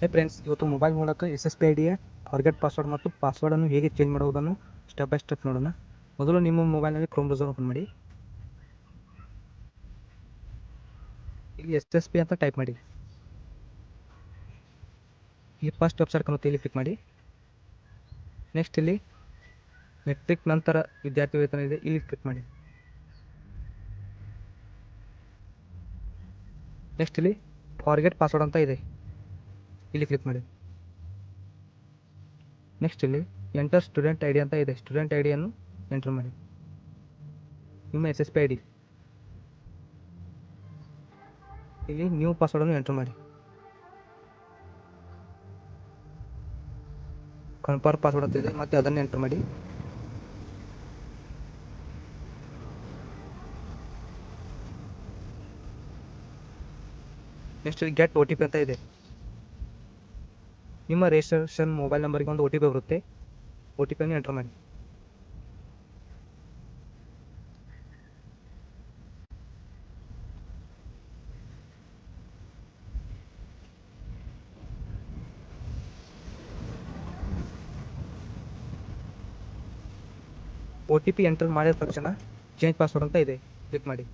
ಹೇ friends, ಇವತ್ತು mobile ಮೂಲಕ SSPIDಯ forget password ಮತ್ತು ಪಾಸ್ವರ್ಡನ್ನು ಹೇಗೆ ಚೇಂಜ್ ಮಾಡುವುದನ್ನು ಸ್ಟೆಪ್ ಬೈ ಸ್ಟೆಪ್ ನೋಡೋಣ. ಮೊದಲು ನಿಮ್ಮ ಮೊಬೈಲ್ನಲ್ಲಿ ಕ್ರೋಮ್ ಬ್ರೌಸರ್ ಓಪನ್ ಮಾಡಿ. ಇಲ್ಲಿ SSP ಅಂತ ಟೈಪ್ ಮಾಡಿ. ಇಲ್ಲಿ ಫಸ್ಟ್ ವೆಬ್ಸೈಟ್ ಕಾಣುತ್ತೆ, ಇಲ್ಲಿ ಕ್ಲಿಕ್ ಮಾಡಿ. ನೆಕ್ಸ್ಟ್ ಇಲ್ಲಿ ಮೆಟ್ರಿಕ್ ನಂತರ ವಿದ್ಯಾರ್ಥಿ ವೇತನ ಇದೆ, ಇಲ್ಲಿ ಕ್ಲಿಕ್ ಮಾಡಿ. ನೆಕ್ಸ್ಟ್ ಇಲ್ಲಿ ಫಾರ್ಗೆಟ್ ಪಾಸ್ವರ್ಡ್ ಅಂತ ಇದೆ, ಇಲ್ಲಿ ಕ್ಲಿಕ್ ಮಾಡಿ. ನೆಕ್ಸ್ಟ್ ಇಲ್ಲಿ ಎಂಟರ್ ಸ್ಟೂಡೆಂಟ್ ID ಅಂತ ಇದೆ, ಸ್ಟೂಡೆಂಟ್ ಐಡಿಯನ್ನು ಎಂಟರ್ ಮಾಡಿ. ನಿಮ್ಮ SSPID ಇಲ್ಲಿ ನ್ಯೂ ಪಾಸ್ವರ್ಡನ್ನು ಎಂಟರ್ ಮಾಡಿ. ಕನ್ಫರ್ಮ್ ಪಾಸ್ವರ್ಡ್ ಅಂತ ಇದೆ, ಮತ್ತೆ ಅದನ್ನು ಎಂಟರ್ ಮಾಡಿ. ನೆಕ್ಸ್ಟ್ ಇಲ್ಲಿ ಗೆಟ್ OTP ಅಂತ ಇದೆ. ನಿಮ್ಮ ರಿಜಿಸ್ಟ್ರೇಷನ್ ಮೊಬೈಲ್ ನಂಬರ್ಗೆ ಒಂದು OTP ಬರುತ್ತೆ, OTP ಅನ್ನು ಎಂಟರ್ ಮಾಡಿ. OTP ಎಂಟರ್ ಮಾಡಿದ ತಕ್ಷಣ ಚೇಂಜ್ ಪಾಸ್ವರ್ಡ್ ಅಂತ ಇದೆ, ಕ್ಲಿಕ್ ಮಾಡಿ.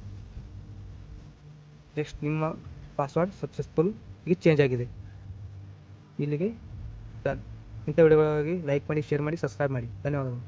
ನೆಕ್ಸ್ಟ್ ನಿಮ್ಮ ಪಾಸ್ವರ್ಡ್ ಸಕ್ಸಸ್ಫುಲ್ ಈಗ ಚೇಂಜ್ ಆಗಿದೆ. ಇಲ್ಲಿಗೆ ಡನ್. ಇಂಥ ವಿಡಿಯೋಗಾಗಿ ಲೈಕ್ ಮಾಡಿ, ಶೇರ್ ಮಾಡಿ, ಸಬ್ಸ್ಕ್ರೈಬ್ ಮಾಡಿ. ಧನ್ಯವಾದಗಳು.